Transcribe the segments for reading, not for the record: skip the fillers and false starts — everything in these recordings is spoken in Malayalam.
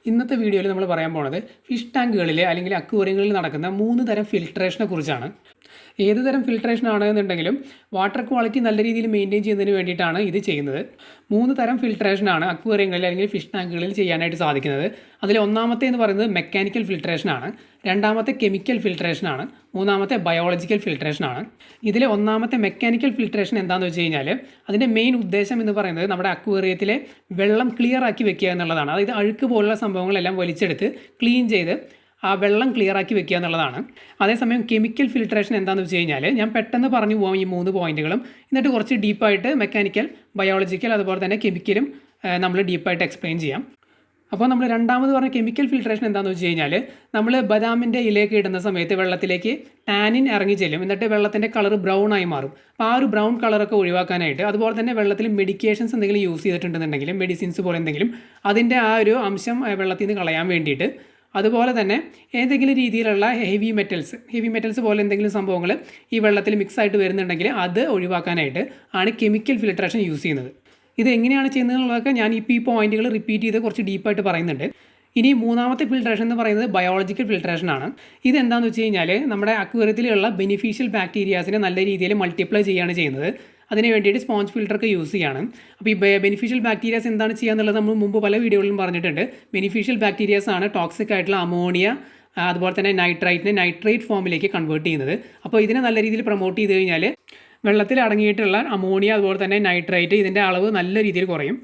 ഇന്നത്തെ വീഡിയോയിൽ നമ്മൾ പറയാൻ പോണത് ഫിഷ് ടാങ്കുകളിൽ അല്ലെങ്കിൽ അക്വേറിയങ്ങളിൽ നടക്കുന്ന 3 തരം ഫിൽട്രേഷനെ കുറിച്ചാണ്. ഏത് തരം ഫിൽട്രേഷൻ ആണെന്നുണ്ടെങ്കിലും വാട്ടർ ക്വാളിറ്റി നല്ല രീതിയിൽ മെയിൻറ്റെയിൻ ചെയ്യുന്നതിന് വേണ്ടിയിട്ടാണ് ഇത് ചെയ്യുന്നത്. 3 തരം ഫിൽട്രേഷനാണ് അക്വേറിയങ്ങളിൽ അല്ലെങ്കിൽ ഫിഷ് ടാങ്കുകളിൽ ചെയ്യാനായിട്ട് സാധിക്കുന്നത്. അതിൽ ഒന്നാമത്തെ എന്ന് പറയുന്നത് മെക്കാനിക്കൽ ഫിൽട്രേഷനാണ്, രണ്ടാമത്തെ കെമിക്കൽ ഫിൽട്രേഷനാണ്, മൂന്നാമത്തെ ബയോളജിക്കൽ ഫിൽട്രേഷനാണ്. ഇതിലെ ഒന്നാമത്തെ മെക്കാനിക്കൽ ഫിൽട്രേഷൻ എന്താണെന്ന് വെച്ച് കഴിഞ്ഞാൽ അതിൻ്റെ മെയിൻ ഉദ്ദേശം എന്ന് പറയുന്നത് നമ്മുടെ അക്വേറിയത്തിലെ വെള്ളം ക്ലിയർ ആക്കി വെക്കുക എന്നുള്ളതാണ്. അതായത് അഴുക്ക് പോലുള്ള സംഭവങ്ങളെല്ലാം വലിച്ചെടുത്ത് ക്ലീൻ ചെയ്ത് ആ വെള്ളം ക്ലിയർ ആക്കി വെക്കുക എന്നുള്ളതാണ്. അതേസമയം കെമിക്കൽ ഫിൽട്രേഷൻ എന്താണെന്ന് വെച്ച് കഴിഞ്ഞാൽ ഞാൻ പെട്ടെന്ന് പറഞ്ഞു പോകാം ഈ 3 പോയിന്റുകളും, എന്നിട്ട് കുറച്ച് ഡീപ്പായിട്ട് മെക്കാനിക്കൽ, ബയോളജിക്കൽ അതുപോലെ തന്നെ കെമിക്കലും നമ്മൾ ഡീപ്പായിട്ട് എക്സ്പ്ലെയിൻ ചെയ്യാം. അപ്പോൾ നമ്മൾ രണ്ടാമത് പറഞ്ഞ കെമിക്കൽ ഫിൽട്രേഷൻ എന്താണെന്ന് വെച്ച് കഴിഞ്ഞാൽ നമ്മൾ ബദാമിൻ്റെ ഇലയൊക്കെ ഇടുന്ന സമയത്ത് വെള്ളത്തിലേക്ക് ടാനിൻ ഇറങ്ങി ചെല്ലും, എന്നിട്ട് വെള്ളത്തിൻ്റെ കളർ ബ്രൗൺ ആയി മാറും. അപ്പോൾ ആ ഒരു ബ്രൗൺ കളറൊക്കെ ഒഴിവാക്കാനായിട്ട്, അതുപോലെ തന്നെ വെള്ളത്തിൽ മെഡിക്കേഷൻസ് എന്തെങ്കിലും യൂസ് ചെയ്തിട്ടുണ്ടെന്നുണ്ടെങ്കിൽ മെഡിസിൻസ് പോലെ എന്തെങ്കിലും, അതിൻ്റെ ആ ഒരു അംശം വെള്ളത്തിൽ നിന്ന് കളയാൻ വേണ്ടിയിട്ട്, അതുപോലെ തന്നെ ഏതെങ്കിലും രീതിയിലുള്ള ഹെവി മെറ്റൽസ് പോലെ എന്തെങ്കിലും സംഭവങ്ങൾ ഈ വെള്ളത്തിൽ മിക്സ് ആയിട്ട് വരുന്നുണ്ടെങ്കിൽ അത് ഒഴിവാക്കാനായിട്ട് ആണ് കെമിക്കൽ ഫിൽട്രേഷൻ യൂസ് ചെയ്യുന്നത്. ഇത് എങ്ങനെയാണ് ചെയ്യുന്നതെന്നുള്ളതൊക്കെ ഞാൻ ഇപ്പോൾ ഈ പോയിന്റുകൾ റിപ്പീറ്റ് ചെയ്ത് കുറച്ച് ഡീപ്പായിട്ട് പറയുന്നുണ്ട്. ഇനി മൂന്നാമത്തെ ഫിൽട്രേഷൻ എന്ന് പറയുന്നത് ബയോളജിക്കൽ ഫിൽട്രേഷനാണ്. ഇതെന്താണെന്ന് വെച്ച് കഴിഞ്ഞാൽ നമ്മുടെ അക്വേറിയത്തിലുള്ള ബെനിഫിഷ്യൽ ബാക്ടീരിയാസിനെ നല്ല രീതിയിൽ മൾട്ടിപ്ലൈ ചെയ്യുകയാണ് ചെയ്യുന്നത്. അതിന് വേണ്ടിയിട്ട് സ്പോഞ്ച് ഫിൽറ്ററൊക്കെ യൂസ് ചെയ്യാണ്. അപ്പോൾ ഈ ബെനിഫിഷ്യൽ ബാക്ടീരിയാസ് എന്താണ് ചെയ്യുക എന്നുള്ളത് നമ്മൾ മുമ്പ് പല വീഡിയോകളിലും പറഞ്ഞിട്ടുണ്ട്. ബെനിഫിഷ്യൽ ബാക്ടീരിയാസ് ആണ് ടോക്സിക് ആയിട്ടുള്ള അമോണിയ, അതുപോലെ തന്നെ നൈട്രേറ്റ് ഫോമിലേക്ക് കൺവേർട്ട് ചെയ്യുന്നത്. അപ്പോൾ ഇതിനെ നല്ല രീതിയിൽ പ്രൊമോട്ട് ചെയ്ത് കഴിഞ്ഞാൽ വെള്ളത്തിൽ അടങ്ങിയിട്ടുള്ള അമോണിയ അതുപോലെ തന്നെ നൈട്രേറ്റ് ഇതിൻ്റെ അളവ് നല്ല രീതിയിൽ കുറയും.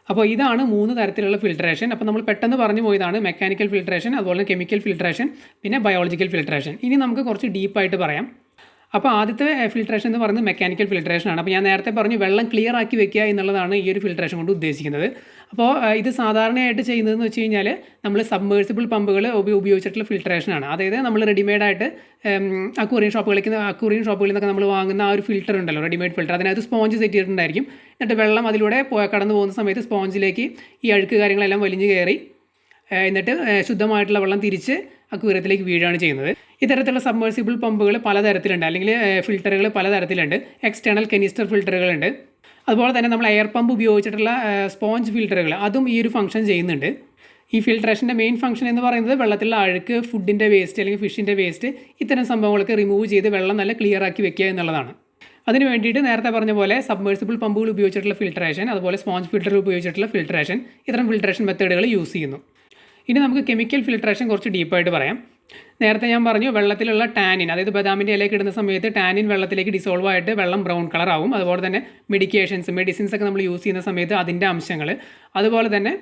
അപ്പോൾ ഇതാണ് 3 തരത്തിലുള്ള ഫിൽട്രേഷൻ. അപ്പോൾ നമ്മൾ പെട്ടെന്ന് പറഞ്ഞു പോയതാണ് മെക്കാനിക്കൽ ഫിൽട്രേഷൻ, അതുപോലെ കെമിക്കൽ ഫിൽട്രേഷൻ, പിന്നെ ബയോളജിക്കൽ ഫിൽട്രേഷൻ. ഇനി നമുക്ക് കുറച്ച് ഡീപ്പായിട്ട് പറയാം. അപ്പോൾ ആദ്യത്തെ ഫിൽട്രേഷൻ എന്ന് പറയുന്നത് മെക്കാനിക്കൽ ഫിൽട്രേഷനാണ്. അപ്പോൾ ഞാൻ നേരത്തെ പറഞ്ഞു വെള്ളം ക്ലിയർ ആക്കി വെക്കുക എന്നുള്ളതാണ് ഈ ഒരു ഫിൽട്രേഷൻ കൊണ്ട് ഉദ്ദേശിക്കുന്നത്. അപ്പോൾ ഇത് സാധാരണയായിട്ട് ചെയ്യുന്നതെന്ന് വെച്ച് കഴിഞ്ഞാൽ നമ്മൾ സബ്മേഴ്സിബിൾ പമ്പുകൾ ഉപയോഗിച്ചിട്ടുള്ള ഫിൽട്രേഷനാണ്. അതായത് നമ്മൾ റെഡിമെയ്ഡായിട്ട് അക്വേറിയം ഷോപ്പുകളിൽ നിന്നൊക്കെ നമ്മൾ വാങ്ങുന്ന ആ ഒരു ഫിൽറ്റർ ഉണ്ടല്ലോ, റെഡിമെയ്ഡ് ഫിൽറ്റർ, അതിനകത്ത് സ്പോഞ്ച് സെറ്റ് ചെയ്തിട്ടുണ്ടായിരിക്കും. എന്നിട്ട് വെള്ളം അതിലൂടെ കടന്നു പോകുന്ന സമയത്ത് സ്പോഞ്ചിലേക്ക് ഈ അഴുക്ക് കാര്യങ്ങളെല്ലാം വലിഞ്ഞു കയറി എന്നിട്ട് ശുദ്ധമായിട്ടുള്ള വെള്ളം തിരിച്ച് അക്വേറിയത്തിലേക്ക് വീഴുകയാണ് ചെയ്യുന്നത്. ഇത്തരത്തിലുള്ള സബ്മേഴ്സിബിൾ പമ്പുകൾ പലതരത്തിലുണ്ട്, അല്ലെങ്കിൽ ഫിൽറ്ററുകൾ പലതരത്തിലുണ്ട്. എക്സ്റ്റേണൽ കെനിസ്റ്റർ ഫിൽറ്ററുകളുണ്ട്. അതുപോലെ തന്നെ നമ്മൾ എയർ പമ്പ് ഉപയോഗിച്ചിട്ടുള്ള സ്പോഞ്ച് ഫിൽറ്ററുകൾ, അതും ഈ ഒരു ഫംഗ്ഷൻ ചെയ്യുന്നുണ്ട്. ഈ ഫിൽട്രേഷൻ്റെ മെയിൻ ഫംഗ്ഷൻ എന്ന് പറയുന്നത് വെള്ളത്തിലുള്ള അഴുക്ക്, ഫുഡിൻ്റെ വേസ്റ്റ് അല്ലെങ്കിൽ ഫിഷിൻ്റെ വേസ്റ്റ്, ഇത്തരം സംഭവങ്ങളൊക്കെ റിമൂവ് ചെയ്ത് വെള്ളം നല്ല ക്ലിയർ ആക്കി വെക്കുക എന്നുള്ളതാണ്. അതിന് വേണ്ടിയിട്ട് നേരത്തെ പറഞ്ഞ പോലെ സബ്മേഴ്സിബിൾ പമ്പുകൾ ഉപയോഗിച്ചിട്ടുള്ള ഫിൽട്രേഷൻ, അതുപോലെ സ്പോഞ്ച് ഫിൽറ്റർ ഉപയോഗിച്ചിട്ടുള്ള ഫിൽട്രേഷൻ, ഇത്തരം ഫിൽട്രേഷൻ മെത്തേഡുകൾ യൂസ് ചെയ്യുന്നു. ഇനി നമുക്ക് കെമിക്കൽ ഫിൽട്രേഷൻ കുറച്ച് ഡീപ്പായിട്ട് പറയാം. നേരത്തെ ഞാൻ പറഞ്ഞു വെള്ളത്തിലുള്ള ടാനിൻ, അതായത് ബദാമിൻ്റെ ഇലയൊക്കെ ഇടുന്ന സമയത്ത് ടാനിൻ വെള്ളത്തിലേക്ക് ഡിസോൾവ് ആയിട്ട് വെള്ളം ബ്രൗൺ കളർ ആവും. അതുപോലെ തന്നെ മെഡിസിൻസ് ഒക്കെ നമ്മൾ യൂസ് ചെയ്യുന്ന സമയത്ത് അതിൻ്റെ അംശങ്ങൾ, അതുപോലെ തന്നെ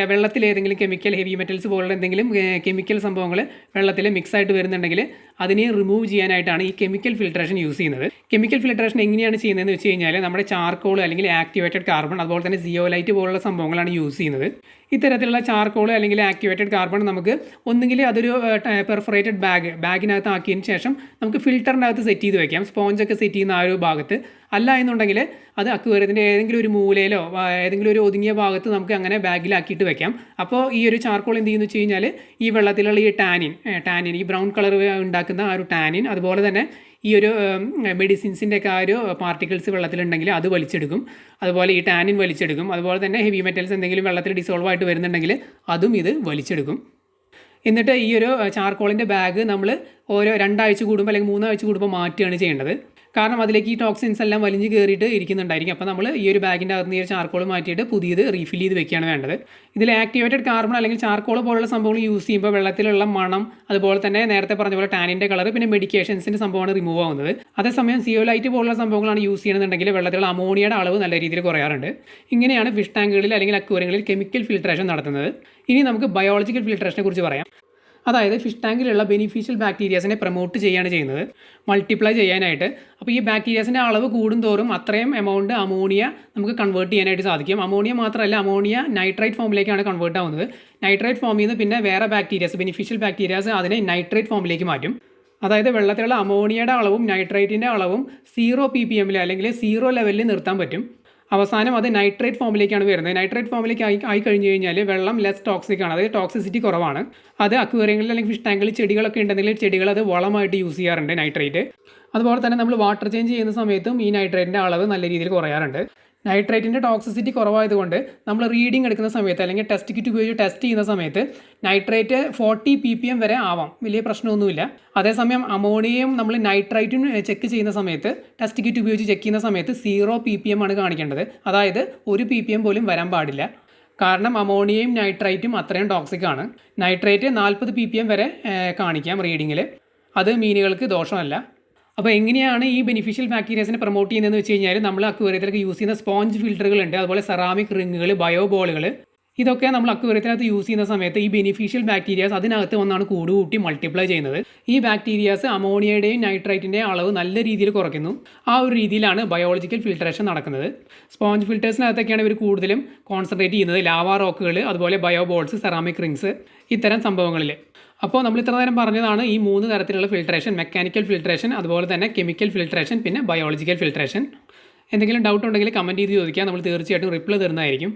വെള്ളത്തിൽ ഏതെങ്കിലും കെമിക്കൽ, ഹെവി മെറ്റൽസ് പോലുള്ള എന്തെങ്കിലും കെമിക്കൽ സംഭവങ്ങൾ വെള്ളത്തിൽ മിക്സ് ആയിട്ട് വരുന്നുണ്ടെങ്കിൽ അതിനെ റിമൂവ് ചെയ്യാനായിട്ടാണ് ഈ കെമിക്കൽ ഫിൽട്രേഷൻ യൂസ് ചെയ്യുന്നത്. കെമിക്കൽ ഫിൽട്രേഷൻ എങ്ങനെയാണ് ചെയ്യുന്നതെന്ന് വെച്ച് കഴിഞ്ഞാൽ നമ്മുടെ ചാർക്കോൾ അല്ലെങ്കിൽ ആക്ടിവേറ്റഡ് കാർബൺ, അതുപോലെ തന്നെ സിയോലൈറ്റ് പോലുള്ള സംഭവങ്ങളാണ് യൂസ് ചെയ്യുന്നത്. ഇത്തരത്തിലുള്ള ചാർക്കോൾ അല്ലെങ്കിൽ ആക്ടിവേറ്റഡ് കാർബൺ നമുക്ക് ഒന്നുകിൽ അതൊരു പെർഫറേറ്റഡ് ബാഗിനകത്ത് ആക്കിയതിന് ശേഷം നമുക്ക് ഫിൽറ്ററിൻ്റെ അകത്ത് സെറ്റ് ചെയ്ത് വെക്കാം, സ്പോഞ്ചൊക്കെ സെറ്റ് ചെയ്യുന്ന ആ ഒരു ഭാഗത്ത്. അല്ല എന്നുണ്ടെങ്കിൽ അത് അക്വേറിയത്തിൻ്റെ ഏതെങ്കിലും ഒരു മൂലയിലോ ഏതെങ്കിലും ഒരു ഒതുങ്ങിയ ഭാഗത്ത് നമുക്ക് അങ്ങനെ ബാഗിലാക്കിയിട്ട് വെക്കാം. അപ്പോൾ ഈ ഒരു ചാർക്കോൾ എന്ത് ചെയ്യുന്നു വെച്ച് കഴിഞ്ഞാൽ ഈ വെള്ളത്തിലുള്ള ഈ ടാനിൻ ഈ ബ്രൗൺ കളർ ഉണ്ടാക്കുന്ന ആ ഒരു ടാനിൻ, അതുപോലെ തന്നെ ഈ ഒരു മെഡിസിൻസിൻ്റെ ഒക്കെ ആ ഒരു പാർട്ടിക്കിൾസ് വെള്ളത്തിലുണ്ടെങ്കിൽ അത് വലിച്ചെടുക്കും. അതുപോലെ ഈ ടാനിൻ വലിച്ചെടുക്കും. അതുപോലെ തന്നെ ഹെവി മെറ്റൽസ് എന്തെങ്കിലും വെള്ളത്തിൽ ഡിസോൾവ് ആയിട്ട് വരുന്നുണ്ടെങ്കിൽ അതും ഇത് വലിച്ചെടുക്കും. എന്നിട്ട് ഈ ഒരു ചാർക്കോളിൻ്റെ ബാഗ് നമ്മൾ ഓരോ 2 ആഴ്ച കൂടുമ്പോൾ അല്ലെങ്കിൽ 3 ആഴ്ച കൂടുമ്പോൾ മാറ്റുകയാണ് ചെയ്യേണ്ടത്. കാരണം അതിലേക്ക് ഈ ടോക്സിൻസ് എല്ലാം വലിഞ്ഞ് കയറിയിട്ട് ഇരിക്കുന്നുണ്ടായിരിക്കും. അപ്പോൾ നമ്മൾ ഈ ഒരു ബാഗിൻ്റെ അകത്ത് നിന്ന് ഈ ഒരു ചാർക്കോൾ മാറ്റിയിട്ട് പുതിയത് റീഫിൽ ചെയ്ത് വെക്കുകയാണ് വേണ്ടത്. ഇതിൽ ആക്ടിവേറ്റഡ് കാർബൺ അല്ലെങ്കിൽ ചാർക്കോൾ പോലുള്ള സംഭവങ്ങൾ യൂസ് ചെയ്യുമ്പോൾ വെള്ളത്തിലുള്ള മണം, അതുപോലെ തന്നെ നേരത്തെ പറഞ്ഞ പോലെ ടാനിൻ്റെ കളർ, പിന്നെ മെഡിക്കേഷൻസിൻ്റെ സംഭവമാണ് റിമൂവ് ആവുന്നത്. അതേസമയം സിയോലൈറ്റ് പോലുള്ള സംഭവങ്ങളാണ് യൂസ് ചെയ്യുന്നുണ്ടെങ്കിൽ വെള്ളത്തിലുള്ള അമോണിയയുടെ അളവ് നല്ല രീതിയിൽ കുറയാറുണ്ട്. ഇങ്ങനെയാണ് ഫിഷ് ടാങ്കുകളിൽ അല്ലെങ്കിൽ അക്വേറിയങ്ങളിൽ കെമിക്കൽ ഫിൽട്രേഷൻ നടത്തുന്നത്. ഇനി നമുക്ക് ബയോളജിക്കൽ ഫിൽട്രേഷനെ കുറിച്ച് പറയാം. അതായത് ഫിഷ് ടാങ്കിലുള്ള ബെനിഫിഷ്യൽ ബാക്ടീരിയാസിനെ പ്രൊമോട്ട് ചെയ്യുകയാണ് ചെയ്യുന്നത്, മൾട്ടിപ്ലൈ ചെയ്യാനായിട്ട്. അപ്പോൾ ഈ ബാക്ടീരിയാസിൻ്റെ അളവ് കൂടുന്തോറും അത്രയും എമൗണ്ട് അമോണിയ നമുക്ക് കൺവേർട്ട് ചെയ്യാനായിട്ട് സാധിക്കും. അമോണിയ മാത്രമല്ല, അമോണിയ നൈട്രേറ്റ് ഫോമിലേക്കാണ് കൺവേർട്ട് ആവുന്നത്. നൈട്രേറ്റ് ഫോമിൽ നിന്ന് പിന്നെ വേറെ ബാക്ടീരിയാസ്, ബെനിഫിഷ്യൽ ബാക്ടീരിയാസ്, അതിനെ നൈട്രേറ്റ് ഫോമിലേക്ക് മാറ്റും. അതായത് വെള്ളത്തിലുള്ള അമോണിയയുടെ അളവും നൈട്രേറ്റിൻ്റെ അളവും 0 ppm അല്ലെങ്കിൽ 0 ലെവലിൽ നിർത്താൻ പറ്റും. അവസാനം അത് നൈട്രേറ്റ് ഫോമിലേക്കാണ് വരുന്നത്. നൈട്രേറ്റ് ഫോമിലേക്ക് ആയി കഴിഞ്ഞ് കഴിഞ്ഞാൽ വെള്ളം ലെസ് ടോക്സിക് ആണ്, അതായത് ടോക്സിസിറ്റി കുറവാണ്. അത് അക്വേറിയങ്ങളിൽ അല്ലെങ്കിൽ ഫിഷ് ടാങ്കിൽ ചെടികളൊക്കെ ഉണ്ടെങ്കിൽ ചെടികൾ അത് വളമായിട്ട് യൂസ് ചെയ്യാറുണ്ട് നൈട്രേറ്റ്. അതുപോലെ തന്നെ നമ്മൾ വാട്ടർ ചേഞ്ച് ചെയ്യുന്ന സമയത്തും ഈ നൈട്രേറ്റിൻ്റെ അളവ് നല്ല രീതിയിൽ കുറയാറുണ്ട്. നൈട്രേറ്റിൻ്റെ ടോക്സിസിറ്റി കുറവായതുകൊണ്ട് നമ്മൾ റീഡിംഗ് എടുക്കുന്ന സമയത്ത് അല്ലെങ്കിൽ ടെസ്റ്റ് കിറ്റ് ഉപയോഗിച്ച് ടെസ്റ്റ് ചെയ്യുന്ന സമയത്ത് നൈട്രേറ്റ് 40 ppm വരെ ആവാം, വലിയ പ്രശ്നമൊന്നുമില്ല. അതേസമയം അമോണിയയും നമ്മൾ നൈട്രൈറ്റും ചെക്ക് ചെയ്യുന്ന സമയത്ത് ടെസ്റ്റ് കിറ്റ് ഉപയോഗിച്ച് ചെക്ക് ചെയ്യുന്ന സമയത്ത് 0 ppm ആണ് കാണിക്കേണ്ടത്. അതായത് 1 ppm പോലും വരാൻ പാടില്ല. കാരണം അമോണിയയും നൈട്രൈറ്റും അത്രയും ടോക്സിക് ആണ്. നൈട്രേറ്റ് 40 ppm വരെ കാണിക്കാം റീഡിങ്ങിൽ. അത് മീനുകൾക്ക് ദോഷമല്ല. അപ്പോൾ എങ്ങനെയാണ് ഈ ബെനിഫിഷ്യൽ ബാക്ടീരിയസിനെ പ്രൊമോട്ട് ചെയ്യുന്നതെന്ന് വെച്ച് കഴിഞ്ഞാൽ നമ്മൾ അക്വേറിയത്തിലൊക്കെ യൂസ് ചെയ്യുന്ന സ്പോഞ്ച് ഫിൽറ്ററുകളുണ്ട്, അതുപോലെ സെറാമിക് റിങ്ങുകൾ, ബയോ ബോളുകൾ, ഇതൊക്കെ നമ്മൾ അക്വേറിയത്തിനകത്ത് യൂസ് ചെയ്യുന്ന സമയത്ത് ഈ ബെനിഫിഷ്യൽ ബാക്ടീരിയാസ് അതിനകത്ത് വന്നാണ് കൂടുകൂട്ടി മൾട്ടിപ്ലൈ ചെയ്യുന്നത്. ഈ ബാക്ടീരിയാസ് അമോണിയയുടെയും നൈട്രൈറ്റിൻ്റെയും അളവ് നല്ല രീതിയിൽ കുറയ്ക്കുന്നു. ആ ഒരു രീതിയിലാണ് ബയോളജിക്കൽ ഫിൽട്രേഷൻ നടക്കുന്നത്. സ്പോഞ്ച് ഫിൽറ്റേഴ്സിനകത്തൊക്കെയാണ് ഇവർ കൂടുതലും കോൺസെൻട്രേറ്റ് ചെയ്യുന്നത്, ലാവാ റോക്കുകൾ, അതുപോലെ ബയോ ബോൾസ്, സെറാമിക് റിങ്സ്, ഇത്തരം സംഭവങ്ങളിൽ. അപ്പോൾ നമ്മൾ ഇത്ര നേരം പറഞ്ഞതാണ് ഈ 3 തരത്തിലുള്ള ഫിൽട്രേഷൻ: മെക്കാനിക്കൽ ഫിൽട്രേഷൻ, അതുപോലെ തന്നെ കെമിക്കൽ ഫിൽട്രേഷൻ, പിന്നെ ബയോളജിക്കൽ ഫിൽട്രേഷൻ. എന്തെങ്കിലും ഡൗട്ട് ഉണ്ടെങ്കിൽ കമൻറ്റ് ചെയ്ത് ചോദിക്കുക, നമ്മൾ തീർച്ചയായിട്ടും റിപ്ലൈ തരുന്നതായിരിക്കും.